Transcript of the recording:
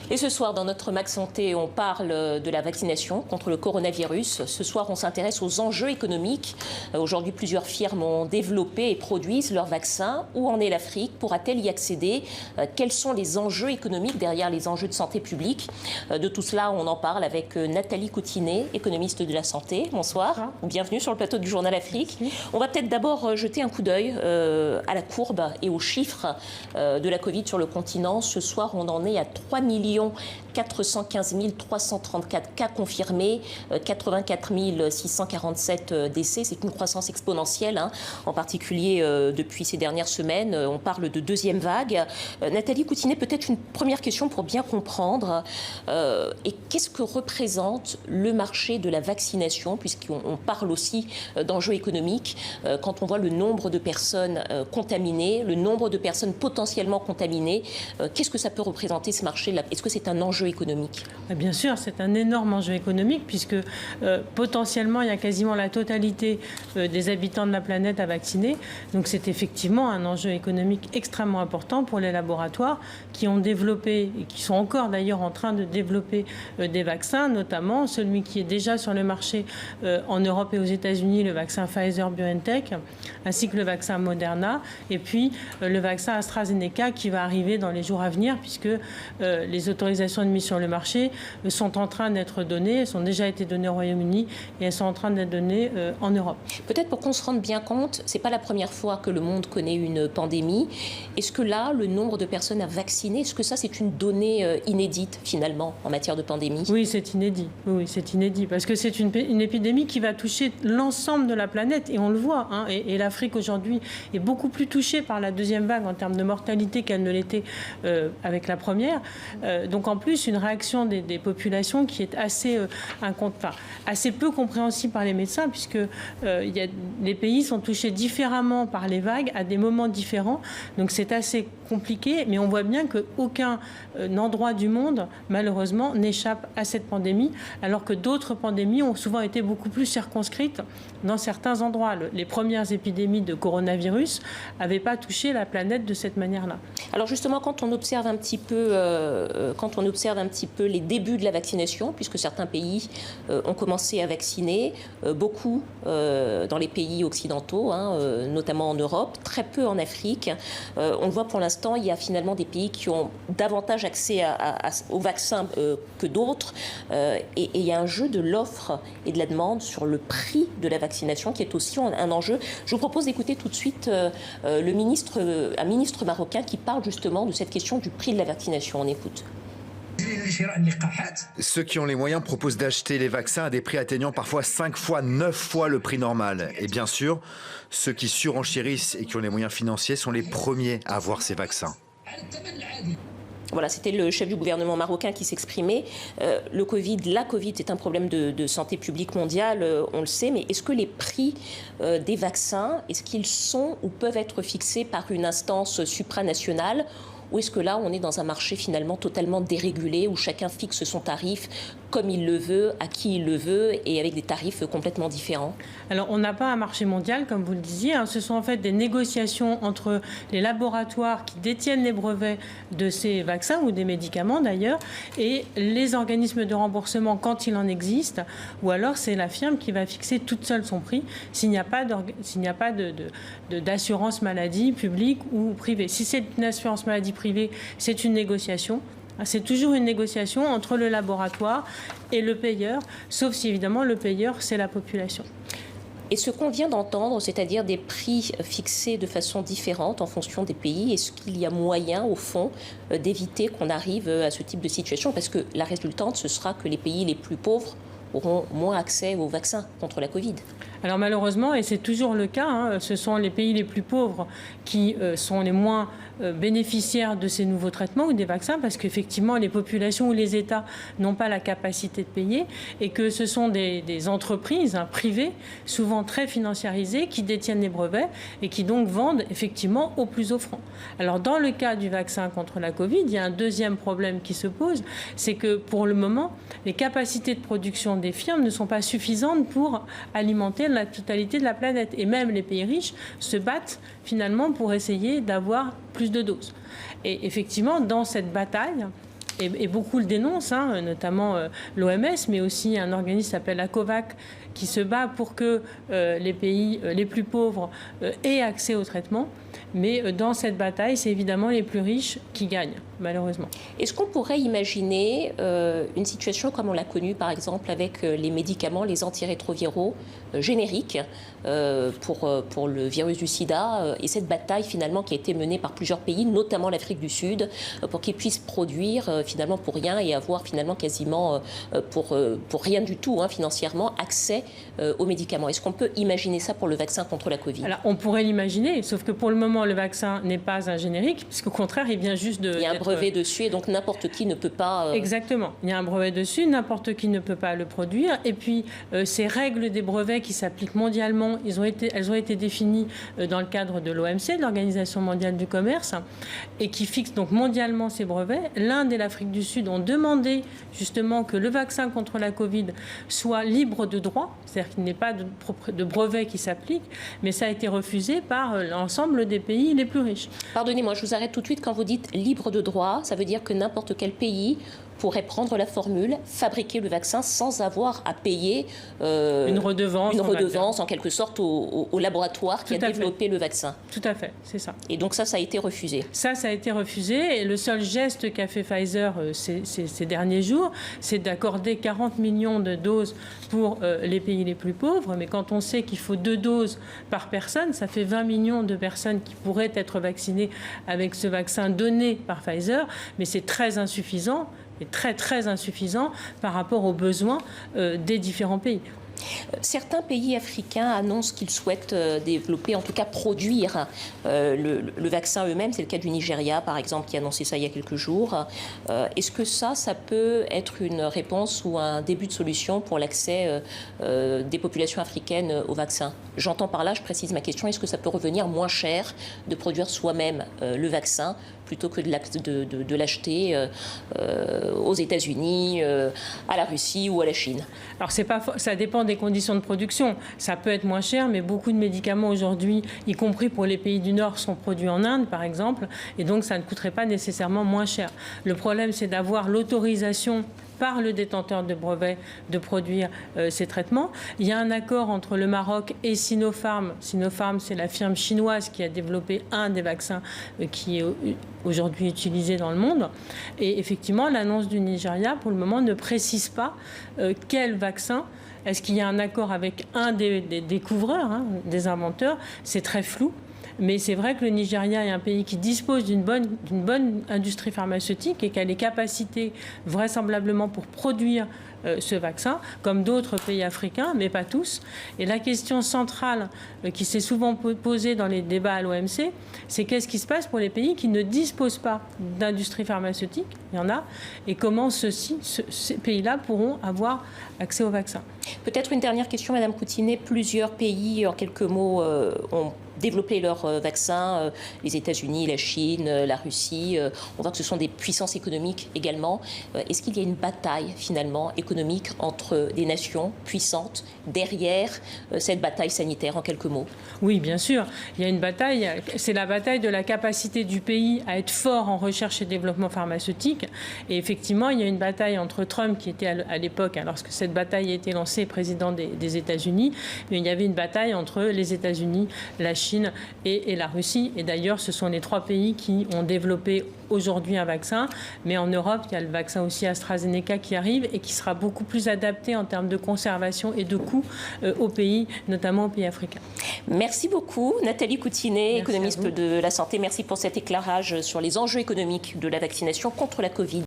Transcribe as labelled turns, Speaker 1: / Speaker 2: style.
Speaker 1: Et ce soir, dans notre Mag Santé, on parle de la vaccination contre le coronavirus. Ce soir, on s'intéresse aux enjeux économiques. Aujourd'hui, plusieurs firmes ont développé et produisent leurs vaccins. Où en est l'Afrique? Pourra-t-elle y accéder? Quels sont les enjeux économiques derrière les enjeux de santé publique? De tout cela, on en parle avec Nathalie Coutinet, économiste de la santé. Bonsoir. Bienvenue sur le plateau du Journal Afrique. On va peut-être d'abord jeter un coup d'œil à la courbe et aux chiffres de la Covid sur le continent. Ce soir, on en est à 3 415 334 cas confirmés, 84 647 décès. C'est une croissance exponentielle, en particulier depuis ces dernières semaines. On parle de deuxième vague. Nathalie Coutinet, peut-être une première question pour bien comprendre. Et qu'est-ce que représente le marché de la vaccination, puisqu'on parle aussi d'enjeux économiques, quand on voit le nombre de personnes contaminées, le nombre de personnes potentiellement contaminées, qu'est-ce que ça peut représenter ce marché-là? Est-ce que c'est un enjeu économique?
Speaker 2: Bien sûr, c'est un énorme enjeu économique puisque potentiellement il y a quasiment la totalité des habitants de la planète à vacciner. Donc c'est effectivement un enjeu économique extrêmement important pour les laboratoires qui ont développé et qui sont encore d'ailleurs en train de développer des vaccins, notamment celui qui est déjà sur le marché en Europe et aux États-Unis, le vaccin Pfizer-BioNTech, ainsi que le vaccin Moderna, et puis le vaccin AstraZeneca qui va arriver dans les jours à venir puisque les autorisations de mise sur le marché sont en train d'être données, elles ont déjà été données au Royaume-Uni et elles sont en train d'être données en Europe.
Speaker 1: Peut-être pour qu'on se rende bien compte, ce n'est pas la première fois que le monde connaît une pandémie. Est-ce que là, le nombre de personnes à vacciner, est-ce que ça c'est une donnée inédite finalement en matière de pandémie?
Speaker 2: Oui, c'est inédit. Oui, c'est inédit parce que c'est une épidémie qui va toucher l'ensemble de la planète et on le voit. Et l'Afrique aujourd'hui est beaucoup plus touchée par la deuxième vague en termes de mortalité qu'elle ne l'était avec la première. Donc en plus, une réaction des populations qui est assez peu compréhensible par les médecins puisque les pays sont touchés différemment par les vagues à des moments différents. Donc c'est assez compliqué, mais on voit bien qu'aucun endroit du monde, malheureusement, n'échappe à cette pandémie, alors que d'autres pandémies ont souvent été beaucoup plus circonscrites dans certains endroits. Les premières épidémies de coronavirus n'avaient pas touché la planète de cette manière-là.
Speaker 1: Alors justement, quand on observe un petit peu les débuts de la vaccination, puisque certains pays ont commencé à vacciner, beaucoup dans les pays occidentaux, notamment en Europe, très peu en Afrique. On le voit pour l'instant, il y a finalement des pays qui ont davantage accès au vaccin que d'autres. Et il y a un jeu de l'offre et de la demande sur le prix de la vaccination qui est aussi un enjeu. Je vous propose d'écouter tout de suite un ministre marocain qui parle justement de cette question du prix de la vaccination. On écoute.
Speaker 3: Ceux qui ont les moyens proposent d'acheter les vaccins à des prix atteignant parfois 5 fois, 9 fois le prix normal. Et bien sûr, ceux qui surenchérissent et qui ont les moyens financiers sont les premiers à avoir ces vaccins.
Speaker 1: Voilà, c'était le chef du gouvernement marocain qui s'exprimait. La Covid est un problème de santé publique mondiale, on le sait, mais est-ce que les prix des vaccins, est-ce qu'ils sont ou peuvent être fixés par une instance supranationale? Ou est-ce que là, on est dans un marché finalement totalement dérégulé où chacun fixe son tarif comme il le veut, à qui il le veut et avec des tarifs complètement différents?
Speaker 2: Alors, on n'a pas un marché mondial, comme vous le disiez. Ce sont en fait des négociations entre les laboratoires qui détiennent les brevets de ces vaccins ou des médicaments d'ailleurs et les organismes de remboursement quand il en existe. Ou alors, c'est la firme qui va fixer toute seule son prix s'il n'y a pas d'assurance maladie publique ou privée. Si c'est une assurance maladie privée, c'est une négociation. C'est toujours une négociation entre le laboratoire et le payeur, sauf si évidemment le payeur, c'est la population.
Speaker 1: Et ce qu'on vient d'entendre, c'est-à-dire des prix fixés de façon différente en fonction des pays, est-ce qu'il y a moyen, au fond, d'éviter qu'on arrive à ce type de situation? Parce que la résultante, ce sera que les pays les plus pauvres auront moins accès aux vaccins contre la Covid.
Speaker 2: Alors malheureusement, et c'est toujours le cas, ce sont les pays les plus pauvres qui sont les moins bénéficiaires de ces nouveaux traitements ou des vaccins parce qu'effectivement les populations ou les États n'ont pas la capacité de payer et que ce sont des entreprises privées, souvent très financiarisées, qui détiennent les brevets et qui donc vendent effectivement aux plus offrants. Alors dans le cas du vaccin contre la Covid, il y a un deuxième problème qui se pose, c'est que pour le moment, les capacités de production des firmes ne sont pas suffisantes pour alimenter la totalité de la planète. Et même les pays riches se battent finalement pour essayer d'avoir plus de doses. Et effectivement, dans cette bataille, et beaucoup le dénoncent, notamment l'OMS, mais aussi un organisme qui s'appelle ACOVAC, qui se bat pour que les pays les plus pauvres aient accès au traitement. Mais dans cette bataille, c'est évidemment les plus riches qui gagnent, malheureusement.
Speaker 1: Est-ce qu'on pourrait imaginer une situation comme on l'a connue, par exemple, avec les médicaments, les antirétroviraux génériques pour le virus du sida, et cette bataille finalement qui a été menée par plusieurs pays, notamment l'Afrique du Sud, pour qu'ils puissent produire finalement pour rien et avoir finalement quasiment pour rien du tout, financièrement, accès aux médicaments. Est-ce qu'on peut imaginer ça pour le vaccin contre la Covid?
Speaker 2: Alors, on pourrait l'imaginer, sauf que pour le moment, le vaccin n'est pas un générique, puisqu'au contraire, il vient juste de...
Speaker 1: Il y a un brevet dessus et donc n'importe qui ne peut pas...
Speaker 2: Exactement. Il y a un brevet dessus, n'importe qui ne peut pas le produire. Et puis, ces règles des brevets qui s'appliquent mondialement, elles ont été définies dans le cadre de l'OMC, de l'Organisation mondiale du commerce, et qui fixent donc mondialement ces brevets. L'Inde et l'Afrique du Sud ont demandé justement que le vaccin contre la Covid soit libre de droit, c'est-à-dire qu'il n'y ait pas de brevet qui s'applique, mais ça a été refusé par l'ensemble des pays les plus riches.
Speaker 1: Pardonnez-moi, je vous arrête tout de suite. Quand vous dites libre de droit, ça veut dire que n'importe quel pays pourrait prendre la formule, fabriquer le vaccin sans avoir à payer
Speaker 2: une redevance
Speaker 1: en quelque sorte au laboratoire qui a développé le vaccin.
Speaker 2: Tout à fait, c'est ça.
Speaker 1: Et donc ça a été refusé.
Speaker 2: Ça a été refusé. Et le seul geste qu'a fait Pfizer ces derniers jours, c'est d'accorder 40 millions de doses pour les pays les plus pauvres. Mais quand on sait qu'il faut 2 doses par personne, ça fait 20 millions de personnes qui pourraient être vaccinées avec ce vaccin donné par Pfizer. Mais c'est très insuffisant. Et très, très insuffisant par rapport aux besoins des différents pays.
Speaker 1: Certains pays africains annoncent qu'ils souhaitent développer, en tout cas produire le vaccin eux-mêmes. C'est le cas du Nigeria, par exemple, qui a annoncé ça il y a quelques jours. Est-ce que ça peut être une réponse ou un début de solution pour l'accès des populations africaines au vaccin? J'entends par là, je précise ma question, est-ce que ça peut revenir moins cher de produire soi-même le vaccin plutôt que de l'acheter aux États-Unis, à la Russie ou à la Chine?
Speaker 2: Alors, ça dépend des conditions de production. Ça peut être moins cher, mais beaucoup de médicaments aujourd'hui, y compris pour les pays du Nord, sont produits en Inde, par exemple, et donc ça ne coûterait pas nécessairement moins cher. Le problème, c'est d'avoir l'autorisation par le détenteur de brevet de produire ces traitements. Il y a un accord entre le Maroc et Sinopharm. Sinopharm, c'est la firme chinoise qui a développé un des vaccins qui est aujourd'hui utilisé dans le monde. Et effectivement, l'annonce du Nigeria, pour le moment, ne précise pas quel vaccin. Est-ce qu'il y a un accord avec un des découvreurs, des inventeurs? C'est très flou. Mais c'est vrai que le Nigeria est un pays qui dispose d'une bonne industrie pharmaceutique et qui a les capacités vraisemblablement pour produire ce vaccin, comme d'autres pays africains, mais pas tous. Et la question centrale qui s'est souvent posée dans les débats à l'OMC, c'est qu'est-ce qui se passe pour les pays qui ne disposent pas d'industrie pharmaceutique, il y en a, et comment ces pays-là pourront avoir accès au vaccin.
Speaker 1: Peut-être une dernière question, Madame Coutinet. Plusieurs pays, en quelques mots, ont développé leur vaccin, les États-Unis, la Chine, la Russie. On voit que ce sont des puissances économiques également. Est-ce qu'il y a une bataille finalement économique entre des nations puissantes derrière cette bataille sanitaire, en quelques mots?
Speaker 2: Oui, bien sûr. Il y a une bataille. C'est la bataille de la capacité du pays à être fort en recherche et développement pharmaceutique. Et effectivement, il y a une bataille entre Trump, qui était à l'époque, lorsque cette bataille a été lancée, président des États-Unis, mais il y avait une bataille entre les États-Unis, la Chine et la Russie. Et d'ailleurs, ce sont les 3 pays qui ont développé aujourd'hui un vaccin. Mais en Europe, il y a le vaccin aussi AstraZeneca qui arrive et qui sera beaucoup plus adapté en termes de conservation et de coûts aux pays, notamment aux pays africains.
Speaker 1: Merci beaucoup, Nathalie Coutinet, économiste de la santé. Merci pour cet éclairage sur les enjeux économiques de la vaccination contre la Covid.